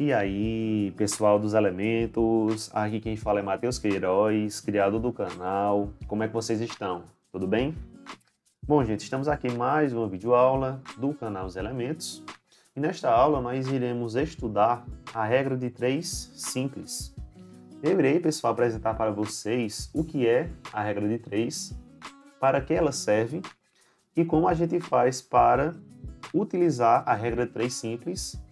E aí, pessoal dos elementos, aqui quem fala é Matheus Queiroz, criador do canal. Como é que vocês estão? Tudo bem? Bom, gente, estamos aqui em mais uma videoaula do canal Os Elementos. E nesta aula nós iremos estudar a regra de 3 simples. Eu irei, pessoal, apresentar para vocês o que é a regra de 3, para que ela serve e como a gente faz para utilizar a regra de 3 simples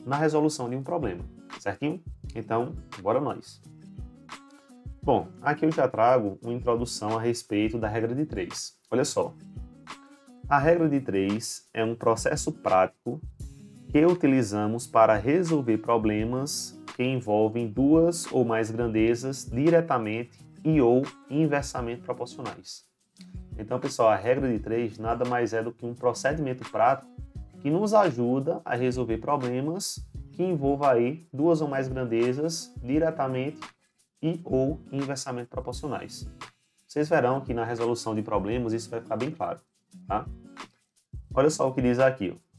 na resolução de um problema, certinho? Então, bora nós! Bom, aqui eu já trago uma introdução a respeito da regra de 3. Olha só, a regra de 3 é um processo prático que utilizamos para resolver problemas que envolvem duas ou mais grandezas diretamente e ou inversamente proporcionais. Então, pessoal, a regra de 3 nada mais é do que um procedimento prático que nos ajuda a resolver problemas que envolvam aí duas ou mais grandezas diretamente e ou inversamente proporcionais. Vocês verão que na resolução de problemas isso vai ficar bem claro, tá? Olha só o que diz aqui, ó.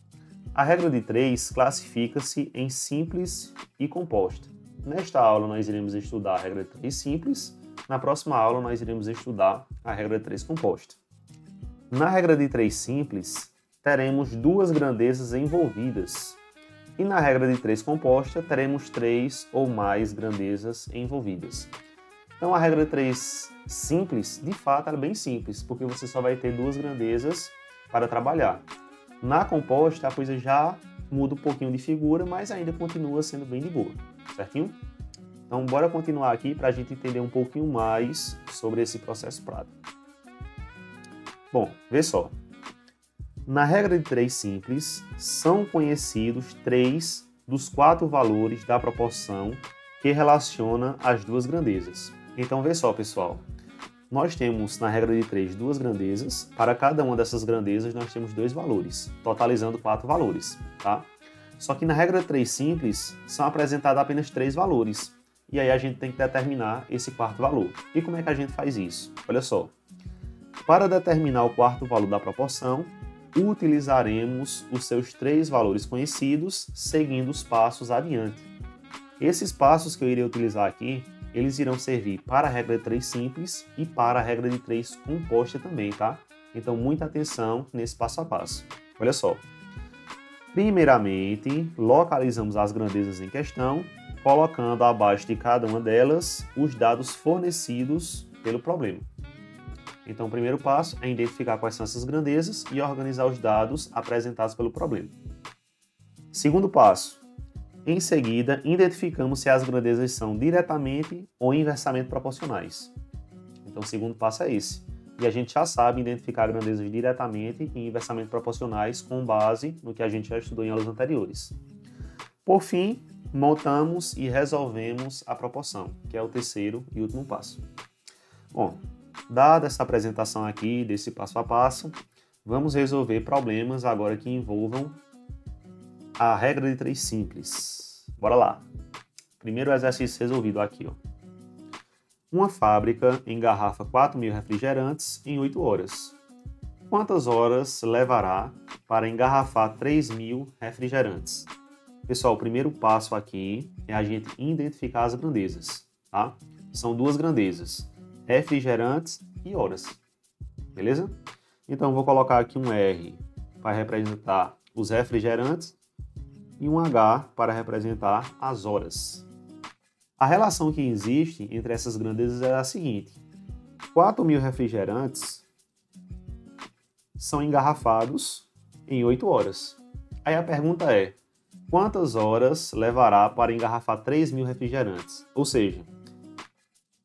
A regra de 3 classifica-se em simples e composta. Nesta aula nós iremos estudar a regra de 3 simples, na próxima aula nós iremos estudar a regra de 3 composta. Na regra de 3 simples, teremos duas grandezas envolvidas. E na regra de 3 composta, teremos 3 ou mais grandezas envolvidas. Então a regra de 3 simples, de fato, é bem simples, porque você só vai ter duas grandezas para trabalhar. Na composta, a coisa já muda um pouquinho de figura, mas ainda continua sendo bem de boa, certinho? Então bora continuar aqui para a gente entender um pouquinho mais sobre esse processo prático. Bom, vê só. Na regra de 3 simples, são conhecidos 3 dos 4 valores da proporção que relaciona as duas grandezas. Então, vê só, pessoal. Nós temos, na regra de 3, duas grandezas. Para cada uma dessas grandezas, nós temos 2 valores, totalizando 4 valores, tá? Só que na regra de 3 simples, são apresentados apenas 3 valores. E aí a gente tem que determinar esse quarto valor. E como é que a gente faz isso? Olha só. Para determinar o quarto valor da proporção, utilizaremos os seus 3 valores conhecidos, seguindo os passos adiante. Esses passos que eu irei utilizar aqui, eles irão servir para a regra de 3 simples e para a regra de 3 composta também, tá? Então, muita atenção nesse passo a passo. Olha só. Primeiramente, localizamos as grandezas em questão, colocando abaixo de cada uma delas os dados fornecidos pelo problema. Então, o primeiro passo é identificar quais são essas grandezas e organizar os dados apresentados pelo problema. Segundo passo, em seguida, identificamos se as grandezas são diretamente ou inversamente proporcionais. Então, o segundo passo é esse. E a gente já sabe identificar grandezas diretamente e inversamente proporcionais com base no que a gente já estudou em aulas anteriores. Por fim, montamos e resolvemos a proporção, que é o terceiro e último passo. Bom, dada essa apresentação aqui, desse passo a passo, vamos resolver problemas agora que envolvam a regra de 3 simples. Bora lá! Primeiro exercício resolvido aqui, ó. Uma fábrica engarrafa 4.000 refrigerantes em 8 horas. Quantas horas levará para engarrafar 3.000 refrigerantes? Pessoal, o primeiro passo aqui é a gente identificar as grandezas, tá? São duas grandezas, refrigerantes e horas, beleza? Então, vou colocar aqui um R para representar os refrigerantes e um H para representar as horas. A relação que existe entre essas grandezas é a seguinte: 4.000 refrigerantes são engarrafados em 8 horas. Aí a pergunta é, quantas horas levará para engarrafar 3.000 refrigerantes? Ou seja,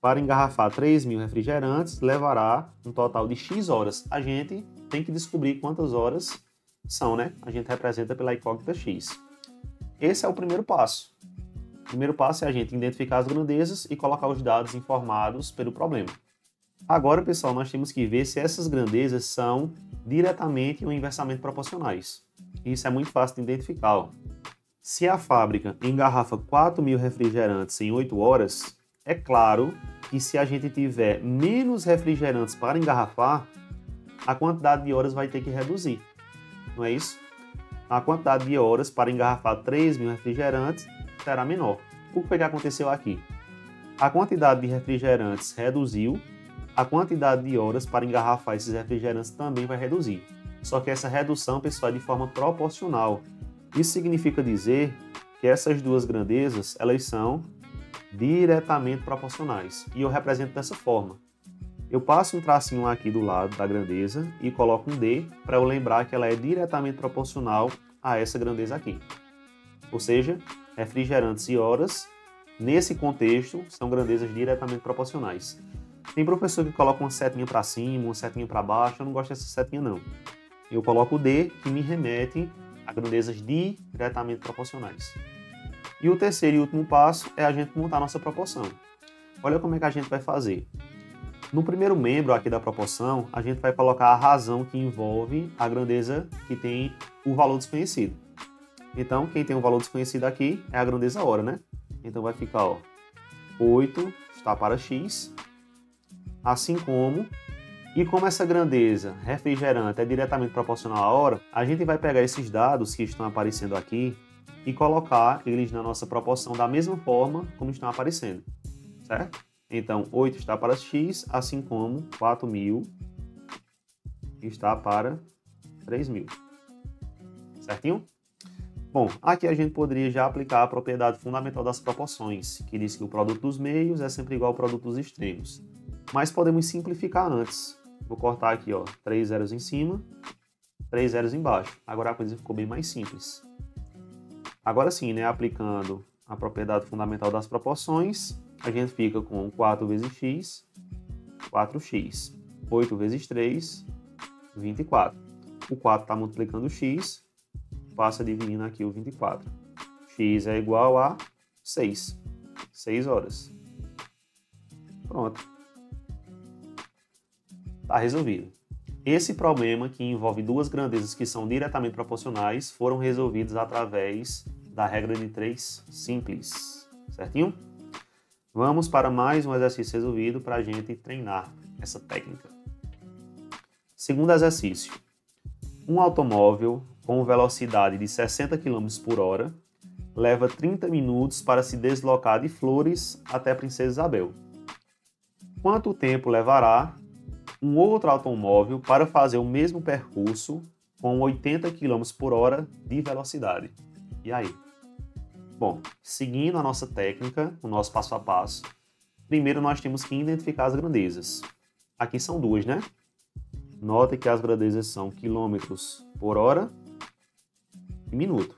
para engarrafar 3.000 refrigerantes, levará um total de X horas. A gente tem que descobrir quantas horas são, né? A gente representa pela incógnita X. Esse é o primeiro passo. O primeiro passo é a gente identificar as grandezas e colocar os dados informados pelo problema. Agora, pessoal, nós temos que ver se essas grandezas são diretamente ou inversamente proporcionais. Isso é muito fácil de identificar, ó. Se a fábrica engarrafa 4.000 refrigerantes em 8 horas, é claro que se a gente tiver menos refrigerantes para engarrafar, a quantidade de horas vai ter que reduzir, não é isso? A quantidade de horas para engarrafar 3.000 refrigerantes será menor. O que foi que aconteceu aqui? A quantidade de refrigerantes reduziu, a quantidade de horas para engarrafar esses refrigerantes também vai reduzir. Só que essa redução, pessoal, é de forma proporcional. Isso significa dizer que essas duas grandezas, elas são diretamente proporcionais. E eu represento dessa forma. Eu passo um tracinho aqui do lado da grandeza e coloco um D para eu lembrar que ela é diretamente proporcional a essa grandeza aqui. Ou seja, refrigerantes e horas, nesse contexto, são grandezas diretamente proporcionais. Tem professor que coloca uma setinha para cima, uma setinha para baixo, eu não gosto dessa setinha não. Eu coloco o D, que me remete a grandezas diretamente proporcionais. E o terceiro e último passo é a gente montar nossa proporção. Olha como é que a gente vai fazer. No primeiro membro aqui da proporção, a gente vai colocar a razão que envolve a grandeza que tem o valor desconhecido. Então, quem tem o valor desconhecido aqui é a grandeza hora, né? Então vai ficar, ó, 8 está para x, assim como... E como essa grandeza refrigerante é diretamente proporcional à hora, a gente vai pegar esses dados que estão aparecendo aqui e colocar eles na nossa proporção da mesma forma como estão aparecendo, certo? Então, 8 está para x, assim como 4.000 está para 3.000. Certinho? Bom, aqui a gente poderia já aplicar a propriedade fundamental das proporções, que diz que o produto dos meios é sempre igual ao produto dos extremos. Mas podemos simplificar antes. Vou cortar aqui, ó, 3 zeros em cima, 3 zeros embaixo. Agora a coisa ficou bem mais simples. Agora sim, né, aplicando a propriedade fundamental das proporções, a gente fica com 4 vezes x, 4x. 8 vezes 3, 24. O 4 está multiplicando o x, passa dividindo aqui o 24. X é igual a 6. 6 horas. Pronto. Está resolvido. Esse problema, que envolve duas grandezas que são diretamente proporcionais, foram resolvidos através da regra de 3 simples. Certinho? Vamos para mais um exercício resolvido para a gente treinar essa técnica. Segundo exercício. Um automóvel com velocidade de 60 km por hora leva 30 minutos para se deslocar de Flores até Princesa Isabel. Quanto tempo levará um outro automóvel para fazer o mesmo percurso com 80 km por hora de velocidade? E aí? Bom, seguindo a nossa técnica, o nosso passo a passo, primeiro nós temos que identificar as grandezas. Aqui são duas, né? Note que as grandezas são quilômetros por hora e minuto.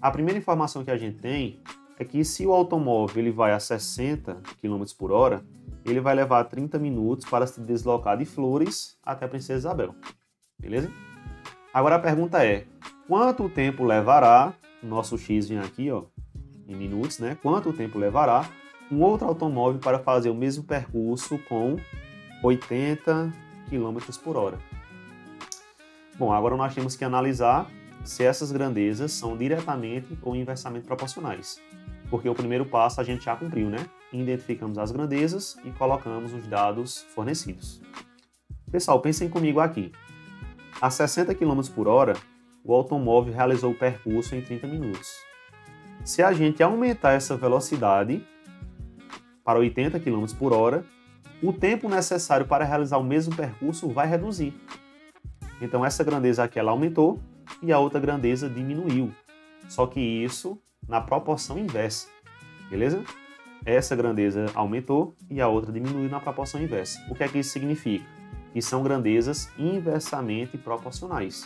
A primeira informação que a gente tem é que se o automóvel ele vai a 60 km por hora, ele vai levar 30 minutos para se deslocar de Flores até a Princesa Isabel. Beleza? Agora a pergunta é, quanto tempo levará, o nosso x vem aqui, ó, em minutos, né? Quanto tempo levará um outro automóvel para fazer o mesmo percurso com 80 km por hora? Bom, agora nós temos que analisar se essas grandezas são diretamente ou inversamente proporcionais. Porque o primeiro passo a gente já cumpriu, né? Identificamos as grandezas e colocamos os dados fornecidos. Pessoal, pensem comigo aqui. A 60 km por hora, o automóvel realizou o percurso em 30 minutos. Se a gente aumentar essa velocidade para 80 km por hora, o tempo necessário para realizar o mesmo percurso vai reduzir. Então essa grandeza aqui ela aumentou e a outra grandeza diminuiu. Só que isso na proporção inversa, beleza? Essa grandeza aumentou e a outra diminuiu na proporção inversa. O que é que isso significa? Que são grandezas inversamente proporcionais.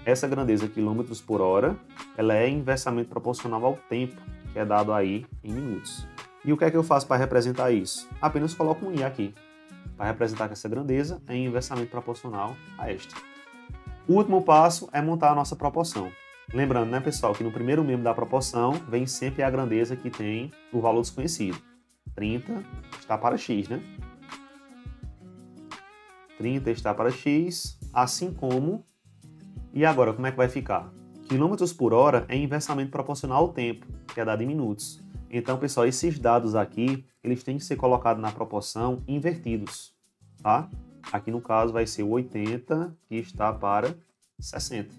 Essa grandeza quilômetros por hora, ela é inversamente proporcional ao tempo, que é dado aí em minutos. E o que é que eu faço para representar isso? Apenas coloco um i aqui, para representar que essa grandeza é inversamente proporcional a esta. O último passo é montar a nossa proporção. Lembrando, né, pessoal, que no primeiro membro da proporção vem sempre a grandeza que tem o valor desconhecido. 30 está para x, né? 30 está para x, assim como... E agora, como é que vai ficar? Quilômetros por hora é inversamente proporcional ao tempo, que é dado em minutos. Então, pessoal, esses dados aqui, eles têm que ser colocados na proporção invertidos, tá? Aqui no caso vai ser 80, que está para 60.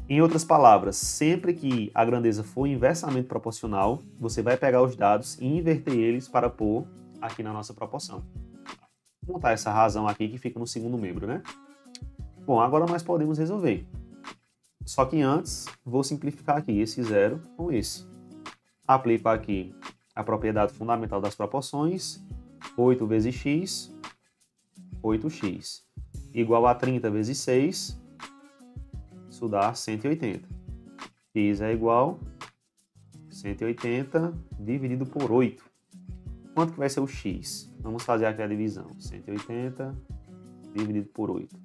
Em outras palavras, sempre que a grandeza for inversamente proporcional, você vai pegar os dados e inverter eles para pôr aqui na nossa proporção. Vou montar essa razão aqui que fica no segundo membro, né? Bom, agora nós podemos resolver. Só que antes, vou simplificar aqui esse zero com esse. Aplico aqui a propriedade fundamental das proporções, 8 vezes x, 8x, igual a 30 vezes 6, isso dá 180. X é igual a 180 dividido por 8. Quanto que vai ser o x? Vamos fazer aqui a divisão. 180 dividido por 8.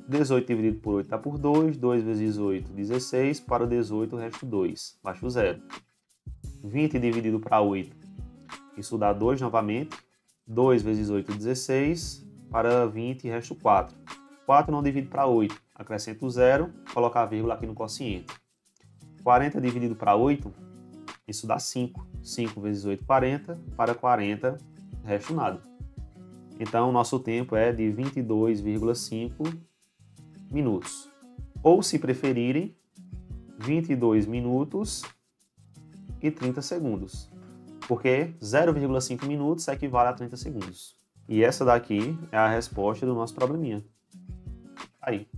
18 dividido por 8 dá por 2. 2 vezes 8, 16. Para 18, o resto 2. Baixa o zero. 20 dividido para 8. Isso dá 2 novamente. 2 vezes 8, 16. Para 20, resto 4. 4 não divide para 8. Acrescento o zero. Colocar a vírgula aqui no quociente. 40 dividido para 8. Isso dá 5. 5 vezes 8, 40. Para 40, resto nada. Então, o nosso tempo é de 22,5 minutos. Ou, se preferirem, 22 minutos e 30 segundos. Porque 0,5 minutos equivale a 30 segundos. E essa daqui é a resposta do nosso probleminha. Aí.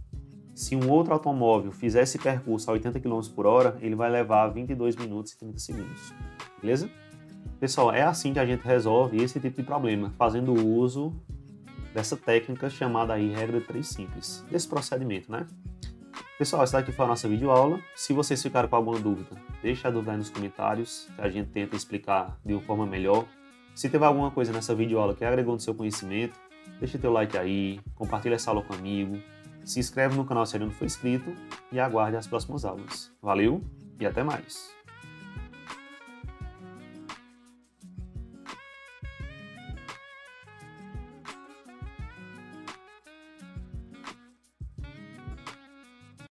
Se um outro automóvel fizer esse percurso a 80 km por hora, ele vai levar 22 minutos e 30 segundos. Beleza? Pessoal, é assim que a gente resolve esse tipo de problema, fazendo uso dessa técnica chamada aí regra de 3 simples, desse procedimento, né? Pessoal, essa daqui foi a nossa videoaula. Se vocês ficaram com alguma dúvida, deixa a dúvida aí nos comentários, que a gente tenta explicar de uma forma melhor. Se teve alguma coisa nessa videoaula que agregou no seu conhecimento, deixa teu like aí, compartilha essa aula com um amigo, se inscreve no canal se ainda não for inscrito e aguarde as próximas aulas. Valeu e até mais!